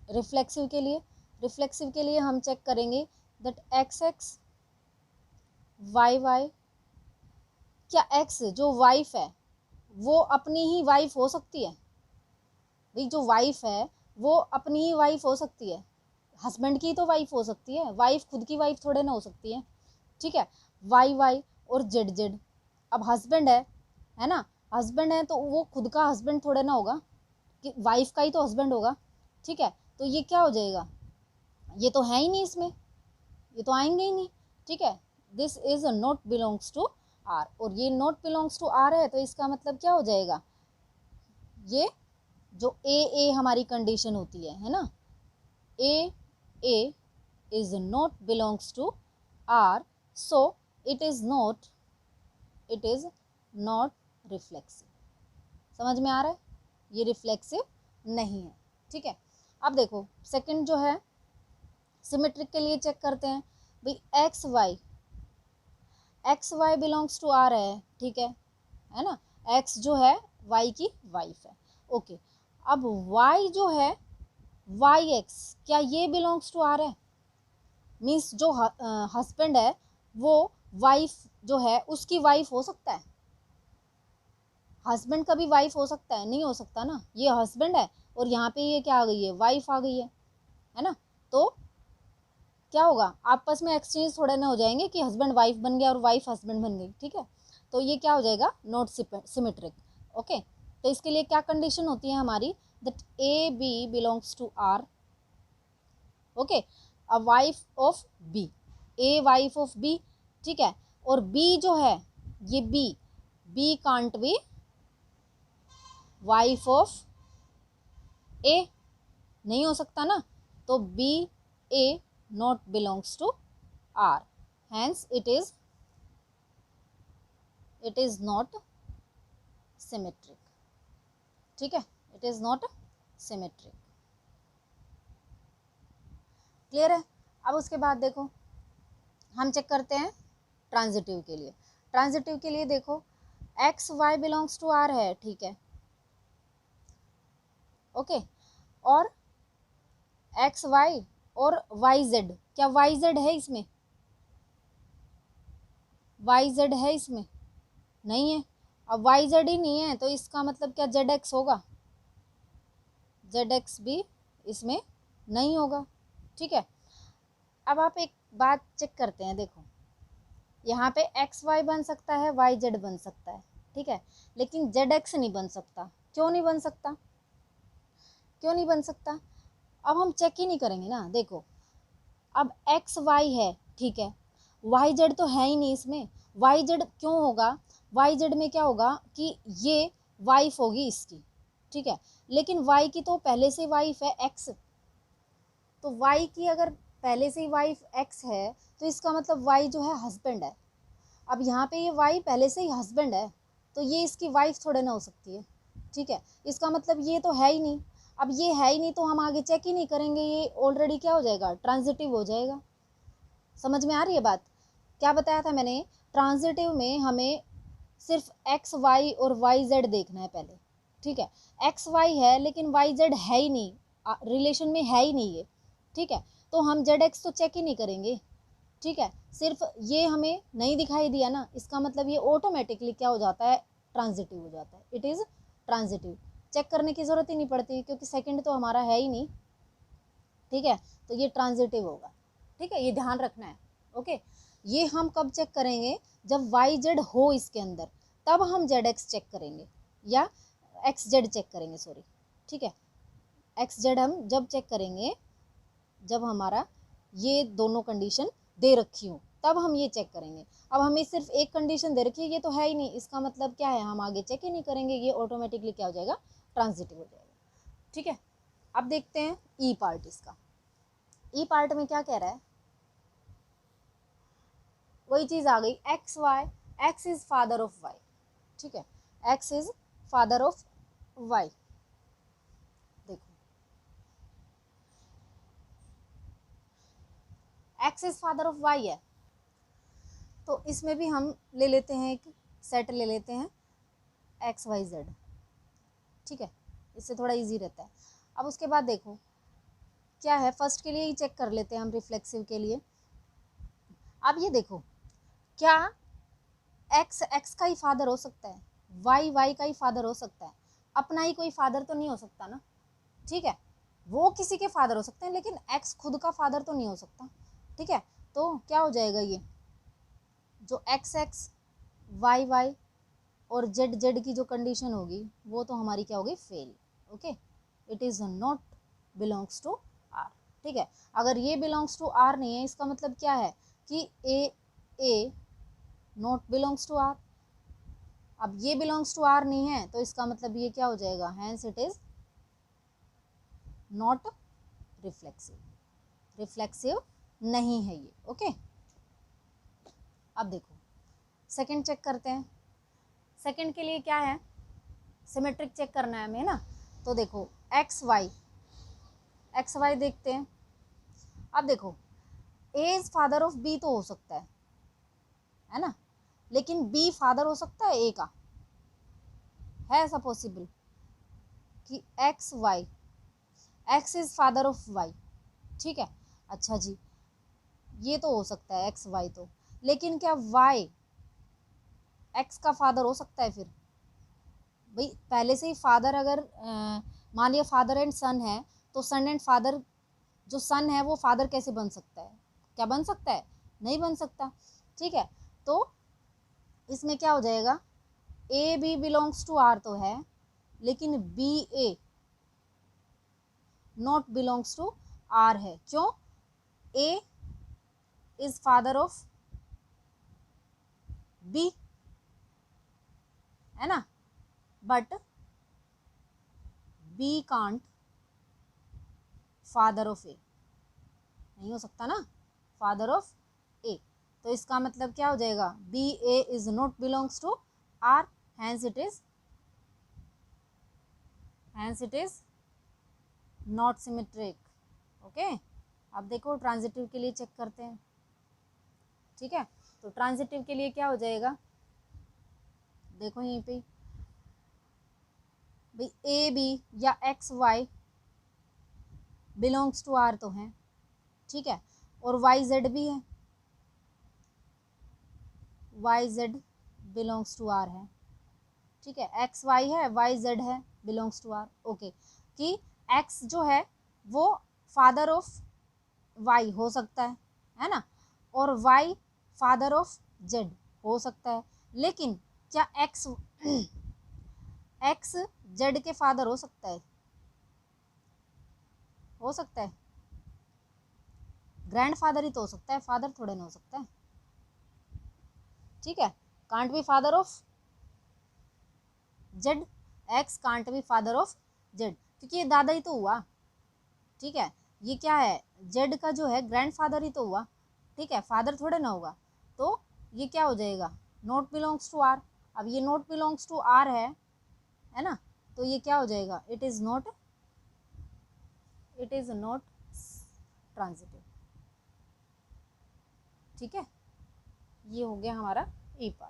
रिफ्लेक्सिव के लिए, रिफ्लेक्सिव के लिए हम चेक करेंगे that X X Y Y, क्या एक्स जो वाइफ है वो अपनी ही वाइफ हो सकती है, भाई जो वाइफ है वो अपनी ही वाइफ हो सकती है, हस्बैंड की तो वाइफ हो सकती है, वाइफ खुद की वाइफ थोड़े ना हो सकती है, ठीक है। वाई वाई और जेड जेड, अब हस्बैंड है ना, हस्बैंड है तो वो खुद का हस्बैंड थोड़े ना होगा, कि वाइफ का ही तो हस्बैंड होगा, ठीक है। तो ये क्या हो जाएगा, ये तो है ही नहीं इसमें, ये तो आएंगे ही नहीं, ठीक है। This is not belongs to R, और ये नॉट बिलोंग्स टू आर है, तो इसका मतलब क्या हो जाएगा, ये जो ए हमारी कंडीशन होती है ना, A is not belongs to R, so it is not reflexive. समझ में आ रहा है, ये रिफ्लेक्सिव नहीं है, ठीक है। अब देखो सेकंड जो है सिमेट्रिक के लिए चेक करते हैं, भाई X Y belongs to R है, ठीक है ना, एक्स जो है वाई की वाइफ है, ओके। अब वाई जो है वाई एक्स, क्या ये बिलोंग्स टू आर है, मीन्स जो हस्बैंड है वो वाइफ जो है उसकी वाइफ हो सकता है, हस्बैंड कभी वाइफ हो सकता है, नहीं हो सकता ना, ये हस्बैंड है और यहाँ पे ये क्या आ गई है, वाइफ आ गई है ना। तो क्या होगा, आपस में एक्सचेंज थोड़े ना हो जाएंगे कि हस्बैंड वाइफ बन गया और वाइफ हस्बैंड बन गई, ठीक है। तो ये क्या हो जाएगा, नॉट सिमेट्रिक, ओके। तो इसके लिए क्या कंडीशन होती है हमारी, that A B belongs to R, okay, a wife of B, A wife of B, ठीक है। और बी जो है ये B can't be wife of A, नहीं हो सकता ना, तो B A not belongs to R, hence it is it is not symmetric, it है, इट इज़ नॉट सिमेट्रिक। क्लियर है। अब उसके बाद देखो हम चेक करते हैं ट्रांजिटिव के लिए। ट्रांजिटिव के लिए देखो X Y belongs to R है, ठीक है, ओके, और एक्स वाई और वाई जेड, क्या वाई जेड है इसमें? वाई जेड है इसमें? नहीं है। अब वाई जेड ही नहीं है तो इसका मतलब क्या जेड एक्स होगा? जेड एक्स भी इसमें नहीं होगा, ठीक है। अब आप एक बात चेक करते हैं, देखो यहाँ पे एक्स वाई बन सकता है, वाई जेड बन सकता है, ठीक है, लेकिन जेड एक्स नहीं बन सकता। क्यों नहीं बन सकता? क्यों नहीं बन सकता? अब हम चेक ही नहीं करेंगे ना। देखो अब एक्स वाई है, ठीक है, वाई जेड तो है ही नहीं इसमें। वाई जेड क्यों होगा? वाई जेड में क्या होगा कि ये वाइफ होगी इसकी, ठीक है, लेकिन वाई की तो पहले से वाइफ है एक्स, तो वाई की अगर पहले से ही वाइफ एक्स है तो इसका मतलब वाई जो है हस्बैंड है। अब यहाँ पे ये वाई पहले से ही हस्बैंड है तो ये इसकी वाइफ थोड़े ना हो सकती है, ठीक है, इसका मतलब ये तो है ही नहीं। अब ये है ही नहीं तो हम आगे चेक ही नहीं करेंगे, ये ऑलरेडी क्या हो जाएगा? ट्रांजिटिव हो जाएगा। समझ में आ रही है बात? क्या बताया था मैंने? ट्रांजिटिव में हमें सिर्फ एक्स वाई और वाई जेड देखना है पहले, ठीक है। एक्स वाई है लेकिन वाई जेड है ही नहीं, रिलेशन में है ही नहीं ये, ठीक है, तो हम जेड एक्स तो चेक ही नहीं करेंगे, ठीक है। सिर्फ ये हमें नहीं दिखाई दिया ना, इसका मतलब ये ऑटोमेटिकली क्या हो जाता है? ट्रांजिटिव हो जाता है, इट इज़ ट्रांजिटिव। चेक करने की ज़रूरत ही नहीं पड़ती क्योंकि सेकंड तो हमारा है ही नहीं, ठीक है, तो ये ट्रांजिटिव होगा, ठीक है, ये ध्यान रखना है, ओके। ये हम कब चेक करेंगे? जब वाई जेड हो इसके अंदर, तब हम जेड एक्स चेक करेंगे या एक्स जेड चेक करेंगे, सॉरी, ठीक है। एक्स जेड हम जब चेक करेंगे जब हमारा ये दोनों कंडीशन दे रखी हो, तब हम ये चेक करेंगे। अब हमें सिर्फ एक कंडीशन दे रखी है, ये तो है ही नहीं, इसका मतलब क्या है? हम आगे चेक ही नहीं करेंगे, ये ऑटोमेटिकली क्या हो जाएगा? ट्रांजिटिव हो जाएगा, ठीक है। अब देखते हैं ई पार्ट इसका। ई पार्ट में क्या कह रहा है? वही चीज आ गई, X Y, X is father of Y, ठीक है, X is father of Y. देखो X is father of Y है, तो इसमें भी हम ले लेते हैं एक सेट ले लेते हैं एक्स वाई जेड, ठीक है, इससे थोड़ा इजी रहता है। अब उसके बाद देखो क्या है, फर्स्ट के लिए ही चेक कर लेते हैं हम, रिफ्लेक्सिव के लिए। अब ये देखो क्या एक्स एक्स का ही फादर हो सकता है? वाई वाई का ही फादर हो सकता है? अपना ही कोई फादर तो नहीं हो सकता ना, ठीक है, वो किसी के फादर हो सकते हैं लेकिन एक्स खुद का फादर तो नहीं हो सकता, ठीक है। तो क्या हो जाएगा? ये जो एक्स एक्स, वाई वाई और जेड जेड की जो कंडीशन होगी वो तो हमारी क्या होगी? Fail, okay, it is not belongs to R, ठीक है। अगर ये बिलोंग्स टू आर नहीं है, इसका मतलब क्या है कि ए नॉट बिलोंग्स टू आर। अब ये बिलोंग्स टू आर नहीं है तो इसका मतलब ये क्या हो जाएगा? Hence it is not reflexive, reflexive नहीं है ये, ओके। अब देखो सेकंड चेक करते हैं। सेकंड के लिए क्या है? सिमेट्रिक चेक करना है हमें ना, तो देखो एक्स वाई देखते हैं। अब देखो ए इज फादर ऑफ बी तो हो सकता है ना, लेकिन बी फादर हो सकता है ए का? है ऐसा पॉसिबल कि X Y, X is father of Y, ठीक है, अच्छा जी, ये तो हो सकता है एक्स वाई तो, लेकिन क्या वाई एक्स का फादर हो सकता है? फिर भाई पहले से ही फादर अगर मान लिया फादर एंड सन है, तो सन एंड फादर, जो सन है वो फादर कैसे बन सकता है? क्या बन सकता है? नहीं बन सकता, ठीक है। तो इसमें क्या हो जाएगा? A B belongs to R तो है, लेकिन B A not belongs to R है। क्यों? A is father of B, है ना, but B can't father of A, नहीं हो सकता ना फादर ऑफ ए, तो इसका मतलब क्या हो जाएगा? B A is not belongs to R, hence it is not symmetric. Okay, अब देखो ट्रांजिटिव के लिए चेक करते हैं। ठीक है, तो ट्रांजिटिव के लिए क्या हो जाएगा, देखो यहीं पे भाई ए बी या X Y belongs to R तो है, ठीक है, और वाई जेड भी है, Y Z belongs to R है, ठीक है, एक्स वाई है, वाई जेड है, बिलोंग्स टू आर। ओके, कि एक्स जो है वो फादर ऑफ वाई हो सकता है ना, और वाई फादर ऑफ जेड हो सकता है, लेकिन क्या एक्स एक्स जेड के फादर हो सकता है? हो सकता है, ग्रैंड फादर ही तो हो सकता है, फादर थोड़े ना हो सकता है। ठीक है, can't be father of Z, x can't be father of Z, क्योंकि ये दादा ही तो हुआ। ठीक है, ये क्या है, जेड का जो है ग्रैंड फादर ही तो हुआ, ठीक है, फादर थोड़े ना होगा, तो ये क्या हो जाएगा, नॉट बिलोंग्स टू आर। अब ये नॉट बिलोंग्स टू आर है ना, तो ये क्या हो जाएगा, इट इज नॉट ट्रांजिटिव। ठीक है, ये हो गया हमारा ई पार्ट।